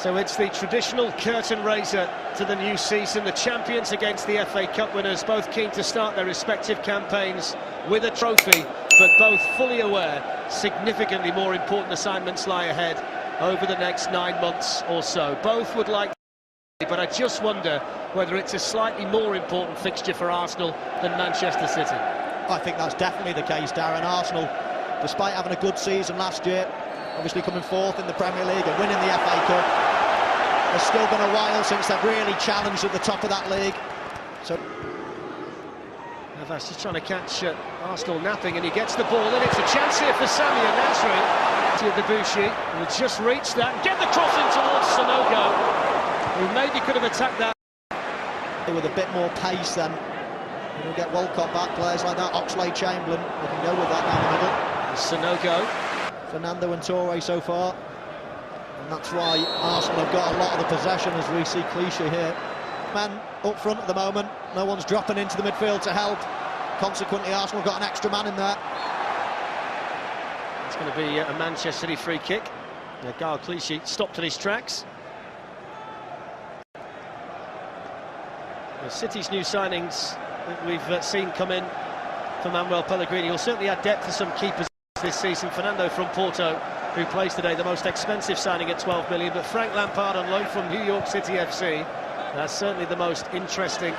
So it's the traditional curtain raiser to the new season. The champions against the FA Cup winners, both keen to start their respective campaigns with a trophy, but both fully aware significantly more important assignments lie ahead over the next 9 months or so. Both would like, but I just wonder whether it's a slightly more important fixture for Arsenal than Manchester City. I think that's definitely the case, Darren. Arsenal, despite having a good season last year, obviously coming fourth in the Premier League and winning the FA Cup, it's still been a while since they've really challenged at the top of that league. So Navas just trying to catch Arsenal napping, and he gets the ball in. It's a chance here for Sammy and Nasri. To Debussy, will just reach that and get the cross in towards Sanogo, who maybe could have attacked that with a bit more pace. Then you'll get Walcott back, players like that, Oxlade-Chamberlain, they can go with that down the middle. Sanogo, Fernando and Torre so far, and that's why Arsenal have got a lot of the possession, as we see Clichy here. Man up front at the moment, no one's dropping into the midfield to help. Consequently, Arsenal got an extra man in there. It's going to be a Manchester City free kick. Gal Clichy stopped in his tracks. The City's new signings that we've seen come in for Manuel Pellegrini will certainly add depth to some keepers this season. Fernando from Porto, who plays today, the most expensive signing at 12 million, but Frank Lampard on loan from New York City FC, that's certainly the most interesting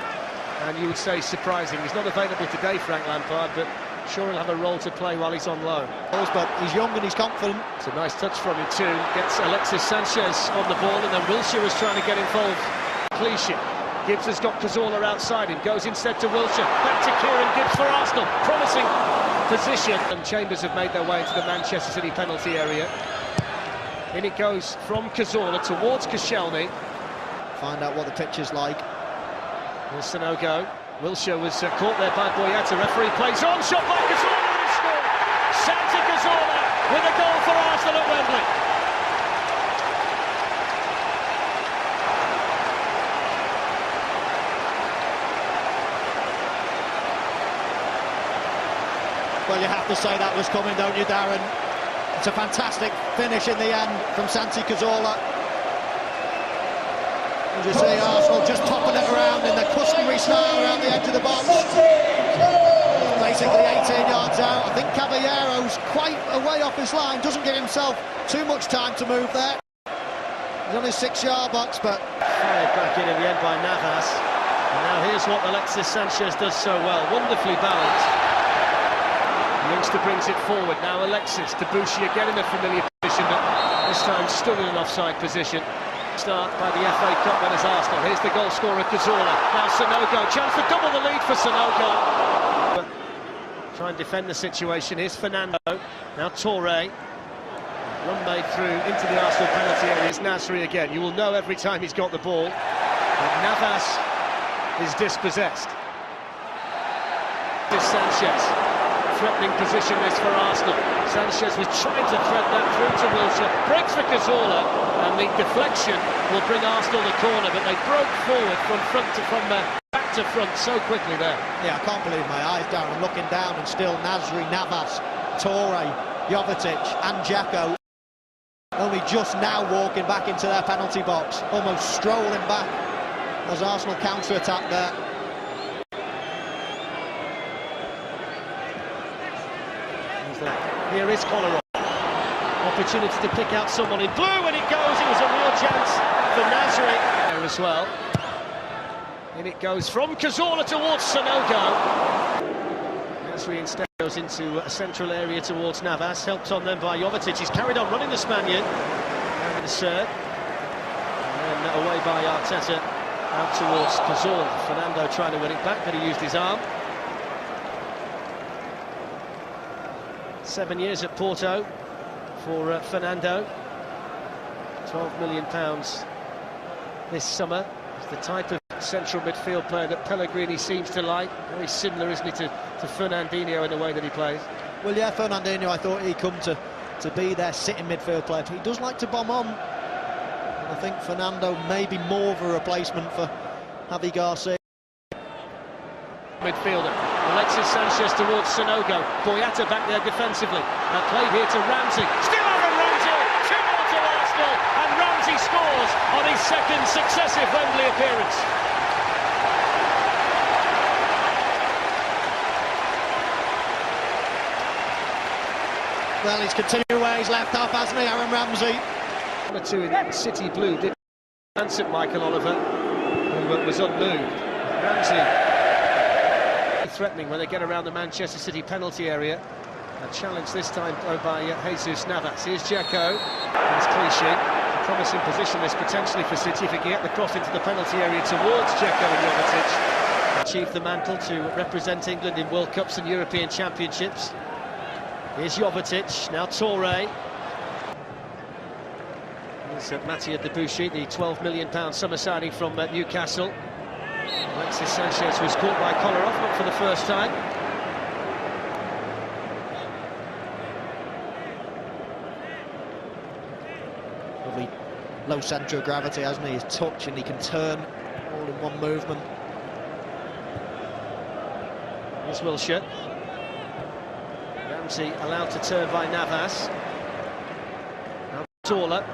and you would say surprising. He's not available today, Frank Lampard, but sure he'll have a role to play while he's on loan. But he's young and he's confident. It's a nice touch from him too. Gets Alexis Sanchez on the ball, and then Wilshere was trying to get involved. Clichy. Gibbs has got Cazorla outside him, goes instead to Wilshere, back to Kieran Gibbs for Arsenal, promising position. And Chambers have made their way into the Manchester City penalty area. In it goes from Cazorla towards Koscielny. Find out what the pitch is like. Here's Sanogo. Wilshere was caught there by Boyata. Referee plays on, shot by Cazorla and scored. Santi Cazorla with a goal for Arsenal at Wembley. Well, you have to say that was coming, don't you, Darren? It's a fantastic finish in the end from Santi Cazorla. And you see Arsenal just popping it around in their customary style around the edge of the box. Basically 18 yards out. I think Caballero's quite a way off his line, doesn't give himself too much time to move there. He's on his 6-yard box, but fired back in the end by Navas. And now here's what Alexis Sanchez does so well, wonderfully balanced. The youngster brings it forward. Now Alexis, Debussy again in a familiar position, but this time still in an offside position. Start by the FA Cup winners Arsenal. Here's the goal scorer Cazorla. Now Sanogo, chance to double the lead for Sanogo. Try and defend the situation. Here's Fernando. Now Torre. Run made through into the Arsenal penalty area. It's Nasri again. You will know every time he's got the ball. And Navas is dispossessed. This Sanchez. Threatening position this for Arsenal. Sanchez was trying to thread that through to Wilshere, breaks for Cazorla, and the deflection will bring Arsenal the corner, but they broke forward from back to front so quickly there. Yeah, I can't believe my eyes, Darren. I'm looking down and still Nasri, Navas, Torre, Jovetic and Dzeko only just now walking back into their penalty box, almost strolling back as Arsenal counter-attack there. Here is Kolarov. Opportunity to pick out someone in blue, and it goes. It was a real chance for Nasri there as well. And it goes from Cazorla towards Sanogo. Nasri instead goes into a central area towards Navas, helped on then by Jovetic. He's carried on running the Spaniard. And the serve. And then away by Arteta, out towards Cazorla. Fernando trying to win it back, but he used his arm. 7 years at Porto for Fernando. £12 million this summer. It's the type of central midfield player that Pellegrini seems to like. Very similar, isn't he, to Fernandinho in the way that he plays? Well, yeah, Fernandinho, I thought he'd come to be their sitting midfield player. He does like to bomb on. And I think Fernando may be more of a replacement for Javi Garcia. Midfielder. Alexis Sanchez towards Sanogo. Boyata back there defensively. Now played here to Ramsey. Still Aaron Ramsey! 2-0 to Arsenal, and Ramsey scores. scores on his second successive Wembley appearance. Well, he's continued where he's left off, hasn't he, Aaron Ramsey? Number 2 in City blue did glance at Michael Oliver, who was unmoved. Ramsey threatening when they get around the Manchester City penalty area. A challenge this time by Jesus Navas. Here's Dzeko. There's Clichy. A promising position this potentially for City if he can get the cross into the penalty area towards Dzeko and Jovetic. Achieved the mantle to represent England in World Cups and European Championships. Here's Jovetic, now Toure. Here's Mattia Debuchy, the £12 million summer signing from Newcastle. Alexis Sanchez was caught by Kolarov, not for the first time. Lovely low centre of gravity, hasn't he? His touch, and he can turn all in one movement. Here's Wilshere. Ramsey allowed to turn by Navas. Now taller.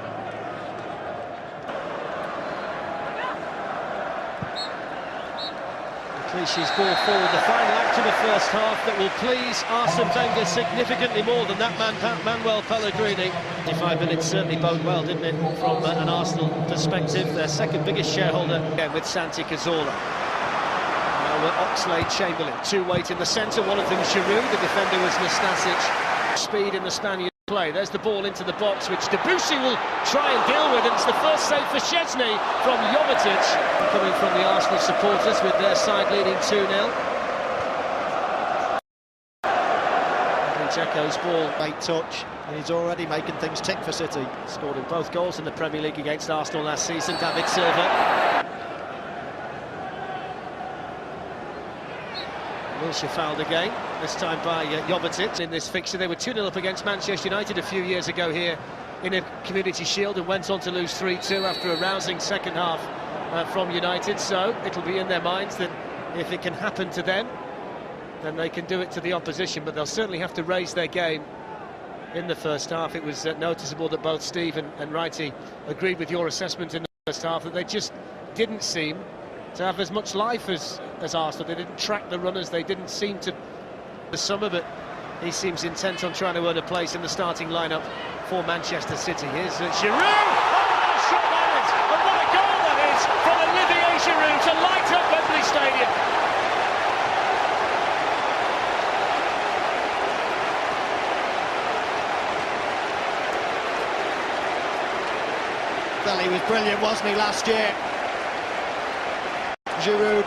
Clichy's ball forward, the final act of the first half that will please Arsene Wenger significantly more than that man Manuel Pellegrini. 25 minutes certainly bode well, didn't it, from an Arsenal perspective. Their second biggest shareholder again with Santi Cazorla. Now Oxlade-Chamberlain, two weight in the centre, one of them Giroud, the defender was Nastasic. Speed in the Spaniard play. There's the ball into the box, which Debuchy will try and deal with, and it's the first save for Szczesny from Jovetic, coming from the Arsenal supporters with their side leading 2-0. Dzeko's ball, great touch, and he's already making things tick for City. Scored in both goals in the Premier League against Arsenal last season, David Silva. Wilshere fouled again, this time by Jovetic in this fixture. They were 2-0 up against Manchester United a few years ago here in a Community Shield and went on to lose 3-2 after a rousing second half from United. So it'll be in their minds that if it can happen to them, then they can do it to the opposition, but they'll certainly have to raise their game in the first half. It was noticeable that both Steve and Wrighty agreed with your assessment in the first half, that they just didn't seem to have as much life as Arsenal. They didn't track the runners, they didn't seem to the summer, but he seems intent on trying to earn a place in the starting lineup for Manchester City. Here's Giroud! Oh, shot on it! And what a goal that is from Olivier Giroud to light up Wembley Stadium! Well, he was brilliant, wasn't he, last year? Giroud,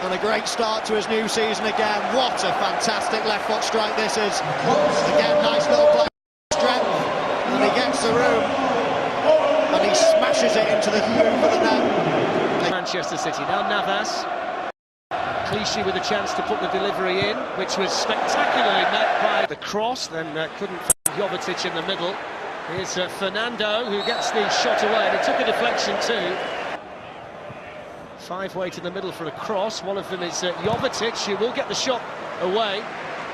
and a great start to his new season again. What a fantastic left foot strike this is. Again, nice little play, strength, and he gets the room, and he smashes it into the roof of the net. Manchester City, now Navas. Clichy with a chance to put the delivery in, which was spectacularly met by the cross, then couldn't find Jovetic in the middle. Here's Fernando, who gets the shot away, and it took a deflection too. 5 weight in the middle for a cross. One of them is Jovetic, who will get the shot away.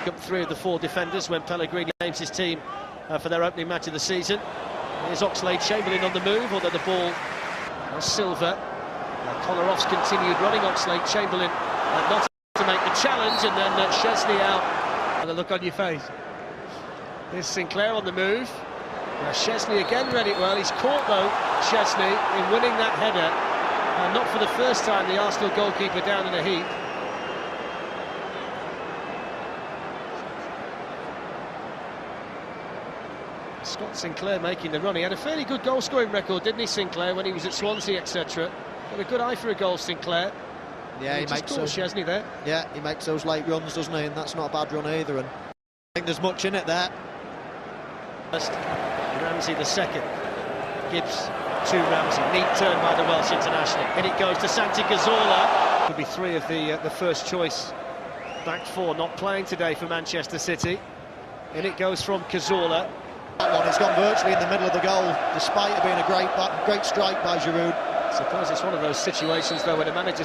Up 3 of the 4 defenders when Pellegrini names his team for their opening match of the season. Here's Oxlade-Chamberlain on the move, although the ball Silva. Kolarov's continued running. Oxlade-Chamberlain not to make the challenge, and then Szczesny out. And the look on your face. Here's Sinclair on the move. Now Szczesny again read it well. He's caught though, Szczesny, in winning that header. Not for the first time, the Arsenal goalkeeper down in a heap. Scott Sinclair making the run. He had a fairly good goal-scoring record, didn't he, Sinclair, when he was at Swansea, etc. Got a good eye for a goal, Sinclair. Yeah, he makes those. Szczesny there. Yeah, he makes those late runs, doesn't he? And that's not a bad run either. And I think there's much in it there. First, Ramsey the second. Gibbs to Ramsey. Neat turn by the Welsh international. And it goes to Santi Cazorla. Could be 3 of the first choice back 4 not playing today for Manchester City. And it goes from Cazorla. That one has gone virtually in the middle of the goal, despite it being a great strike by Giroud. I suppose it's one of those situations though where the manager.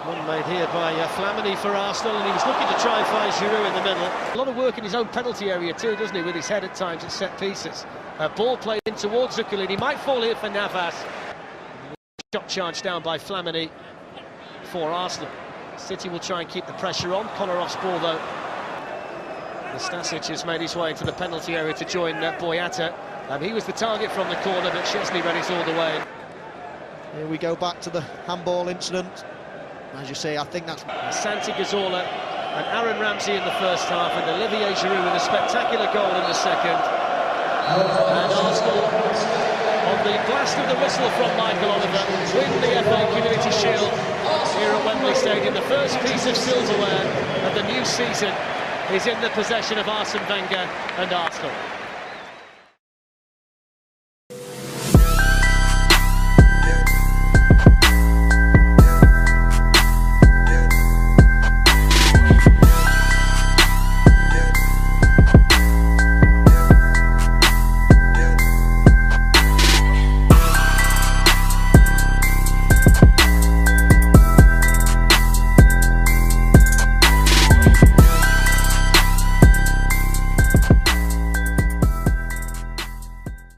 One made here by Flamini for Arsenal, and he was looking to try and find Giroud in the middle. A lot of work in his own penalty area too, doesn't he, with his head at times at set pieces. Ball played in towards Zuculini, he might fall here for Navas. Shot charged down by Flamini for Arsenal. City will try and keep the pressure on. Konarov's ball though. Nastasic has made his way into the penalty area to join Boyata. He was the target from the corner, but Chesney read it all the way. Here we go back to the handball incident. As you say, I think that's... Santi Cazorla and Aaron Ramsey in the first half, and Olivier Giroud with a spectacular goal in the second. And Arsenal, on the blast of the whistle from Michael Oliver, win the FA Community Shield here at Wembley Stadium. The first piece of silverware of the new season is in the possession of Arsene Wenger and Arsenal.